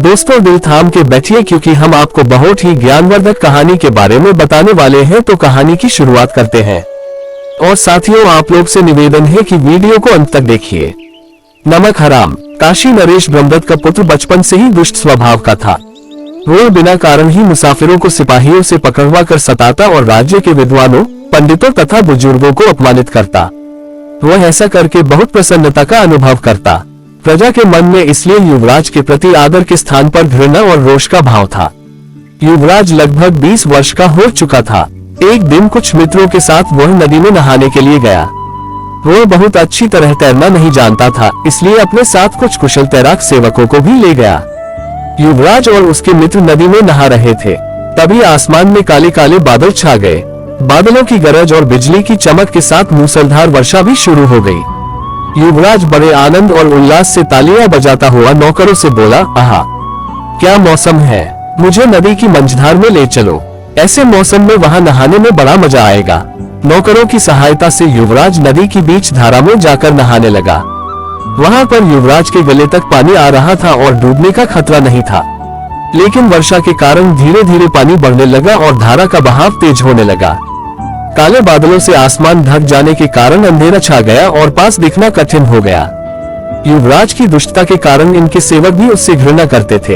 दोस्तों दिल थाम के बैठिए क्योंकि हम आपको बहुत ही ज्ञानवर्धक कहानी के बारे में बताने वाले हैं। तो कहानी की शुरुआत करते हैं और साथियों आप लोग से निवेदन है कि वीडियो को अंत तक देखिए। नमक हराम। काशी नरेश ब्रह्मदत्त का पुत्र बचपन से ही दुष्ट स्वभाव का था। वो बिना कारण ही मुसाफिरों को सिपाहियों से पकड़वा कर सताता और राज्य के विद्वानों, पंडितों तथा बुजुर्गों को अपमानित करता। वह ऐसा करके बहुत प्रसन्नता का अनुभव करता। प्रजा के मन में इसलिए युवराज के प्रति आदर के स्थान पर घृणा और रोष का भाव था। युवराज लगभग 20 वर्ष का हो चुका था। एक दिन कुछ मित्रों के साथ वह नदी में नहाने के लिए गया। वह बहुत अच्छी तरह तैरना नहीं जानता था, इसलिए अपने साथ कुछ कुशल तैराक सेवकों को भी ले गया। युवराज और उसके मित्र नदी में नहा रहे थे, तभी आसमान में काले काले बादल छा गए। बादलों की गरज और बिजली की चमक के साथ मूसलाधार वर्षा भी शुरू हो गई। युवराज बड़े आनंद और उल्लास से तालियां बजाता हुआ नौकरों से बोला, आहा क्या मौसम है, मुझे नदी की मंझधार में ले चलो। ऐसे मौसम में वहां नहाने में बड़ा मजा आएगा। नौकरों की सहायता से युवराज नदी की बीच धारा में जाकर नहाने लगा। वहां पर युवराज के गले तक पानी आ रहा था और डूबने का खतरा नहीं था, लेकिन वर्षा के कारण धीरे धीरे पानी बढ़ने लगा और धारा का बहाव तेज होने लगा। काले बादलों से आसमान ढक जाने के कारण अंधेरा छा गया और पास दिखना कठिन हो गया। युवराज की दुष्टता के कारण इनके सेवक भी उससे घृणा करते थे,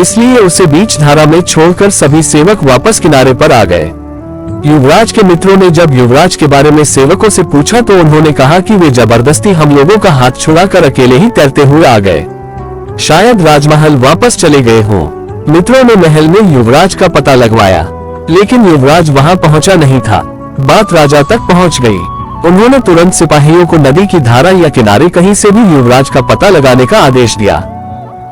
इसलिए उसे बीच धारा में छोड़कर सभी सेवक वापस किनारे पर आ गए। युवराज के मित्रों ने जब युवराज के बारे में सेवकों से पूछा तो उन्होंने कहा कि वे जबरदस्ती हम लोगों का हाथ छुड़ाकर अकेले ही तैरते हुए आ गए, शायद राजमहल वापस चले गए हों। मित्रों ने महल में युवराज का पता लगवाया, लेकिन युवराज वहां पहुंचा नहीं था। बात राजा तक पहुंच गई। उन्होंने तुरंत सिपाहियों को नदी की धारा या किनारे कहीं से भी युवराज का पता लगाने का आदेश दिया।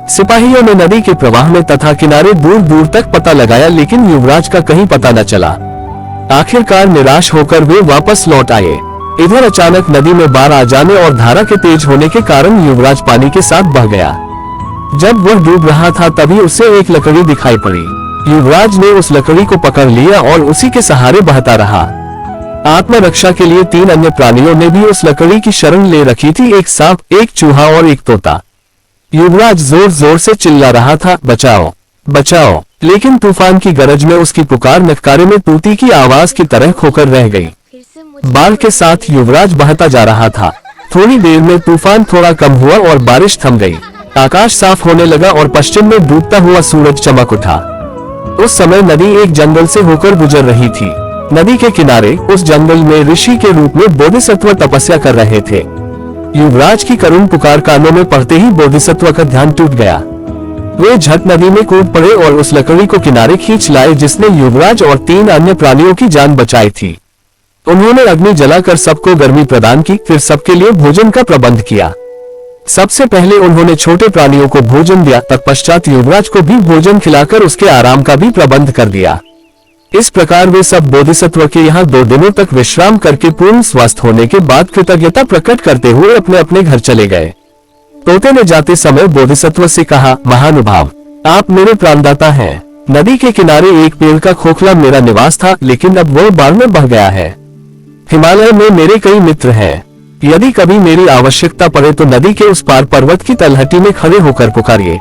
सिपाहियों ने नदी के प्रवाह में तथा किनारे दूर दूर तक पता लगाया, लेकिन युवराज का कहीं पता न चला। आखिरकार निराश होकर वे वापस लौट आए। इधर अचानक नदी में बाढ़ आ जाने और धारा के तेज होने के कारण युवराज पानी के साथ बह गया। जब वह डूब रहा था तभी उसे एक लकड़ी दिखाई पड़ी। युवराज ने उस लकड़ी को पकड़ लिया और उसी के सहारे बहता रहा। आत्मरक्षा के लिए 3 अन्य प्राणियों ने भी उस लकड़ी की शरण ले रखी थी, एक सांप, एक चूहा और एक तोता। युवराज जोर जोर से चिल्ला रहा था, बचाओ बचाओ, लेकिन तूफान की गरज में उसकी पुकार नटकारे में तूती की आवाज की तरह खोकर रह गई। बाढ़ के साथ युवराज बहता जा रहा था। थोड़ी देर में तूफान थोड़ा कम हुआ और बारिश थम गई। आकाश साफ होने लगा और पश्चिम में डूबता हुआ सूरज चमक उठा। उस समय नदी एक जंगल से होकर गुजर रही थी। नदी के किनारे उस जंगल में ऋषि के रूप में बोधिसत्व तपस्या कर रहे थे। युवराज की करुण पुकार कानों में पड़ते ही बोधिसत्व का ध्यान टूट गया। वे झट नदी में कूद पड़े और उस लकड़ी को किनारे खींच लाए जिसने युवराज और 3 अन्य प्राणियों की जान बचाई थी। उन्होंने अग्नि जलाकर सबको गर्मी प्रदान की, फिर सबके लिए भोजन का प्रबंध किया। सबसे पहले उन्होंने छोटे प्राणियों को भोजन दिया, तत्पश्चात युवराज को भी भोजन खिलाकर उसके आराम का भी प्रबंध कर दिया। इस प्रकार वे सब बोधिसत्व के यहाँ 2 दिनों तक विश्राम करके पूर्ण स्वस्थ होने के बाद कृतज्ञता प्रकट करते हुए अपने अपने घर चले गए। तोते ने जाते समय बोधिसत्व से कहा, महानुभाव, आप मेरे प्राणदाता हैं। नदी के किनारे एक पेड़ का खोखला मेरा निवास था, लेकिन अब वो बाढ़ में बह गया है। हिमालय में मेरे कई मित्र हैं। यदि कभी मेरी आवश्यकता पड़े तो नदी के उस पार पर्वत की तलहटी में खड़े होकर पुकारिए।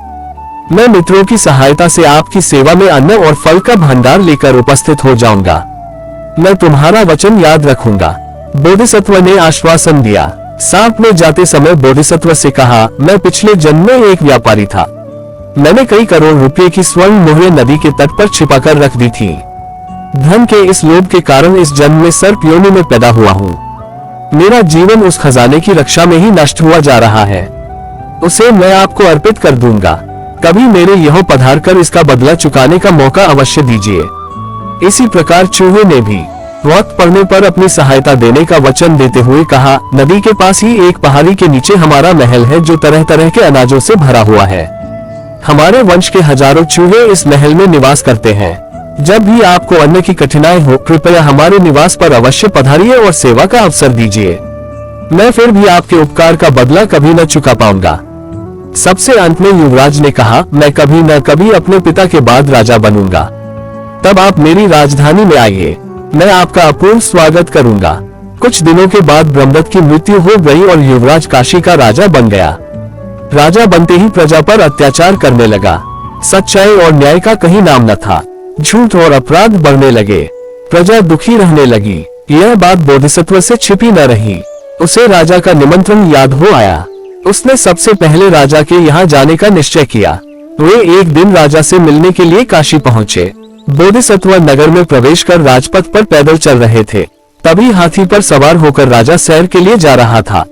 मैं मित्रों की सहायता से आपकी सेवा में अन्न और फल का भंडार लेकर उपस्थित हो जाऊंगा। मैं तुम्हारा वचन याद रखूंगा। बोधिसत्व ने आश्वासन दिया। सांप ने जाते समय बोधिसत्व से कहा, मैं पिछले जन्म में एक व्यापारी था। मैंने कई करोड़ रुपए की स्वर्ण मोहरें नदी के तट पर छिपाकर रख दी थी। धन के इस लोभ के कारण इस जन्म में सर्प योनि में पैदा हुआ हूँ। मेरा जीवन उस खजाने की रक्षा में ही नष्ट हुआ जा रहा है। उसे मैं आपको अर्पित कर दूंगा। कभी मेरे यहाँ पधारकर इसका बदला चुकाने का मौका अवश्य दीजिए। इसी प्रकार चूहे ने भी वक्त पड़ने पर अपनी सहायता देने का वचन देते हुए कहा, नदी के पास ही एक पहाड़ी के नीचे हमारा महल है जो तरह तरह के अनाजों से भरा हुआ है। हमारे वंश के हजारों चूहे इस महल में निवास करते हैं। जब भी आपको अन्न की कठिनाई हो, कृपया हमारे निवास पर अवश्य पधारिए और सेवा का अवसर दीजिए। मैं फिर भी आपके उपकार का बदला कभी न चुका पाऊंगा। सबसे अंत में युवराज ने कहा, मैं कभी न कभी अपने पिता के बाद राजा बनूंगा। तब आप मेरी राजधानी में आइए, मैं आपका अपूर्व स्वागत करूंगा। कुछ दिनों के बाद ब्रह्मदत्त की मृत्यु हो गई और युवराज काशी का राजा बन गया। राजा बनते ही प्रजा पर अत्याचार करने लगा। सच्चाई और न्याय का कहीं नाम न था। झूठ और अपराध बढ़ने लगे, प्रजा दुखी रहने लगी। यह बात बोधिसत्व से छिपी न रही। उसे राजा का निमंत्रण याद हो आया। उसने सबसे पहले राजा के यहाँ जाने का निश्चय किया। वे एक दिन राजा से मिलने के लिए काशी पहुँचे। बोधिसत्व नगर में प्रवेश कर राजपथ पर पैदल चल रहे थे। तभी हाथी पर सवार होकर राजा सैर के लिए जा रहा था।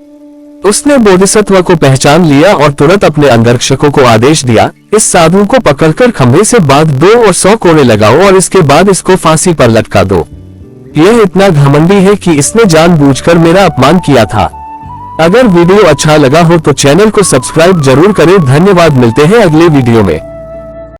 उसने बोधिसत्व को पहचान लिया और तुरंत अपने अंगरक्षकों को आदेश दिया, इस साधु को पकड़कर खंभे से बांध दो और 100 कोड़े लगाओ और इसके बाद इसको फांसी पर लटका दो। यह इतना घमंडी है कि इसने जानबूझकर मेरा अपमान किया था। अगर वीडियो अच्छा लगा हो तो चैनल को सब्सक्राइब जरूर करें। धन्यवाद, मिलते हैं अगले वीडियो में।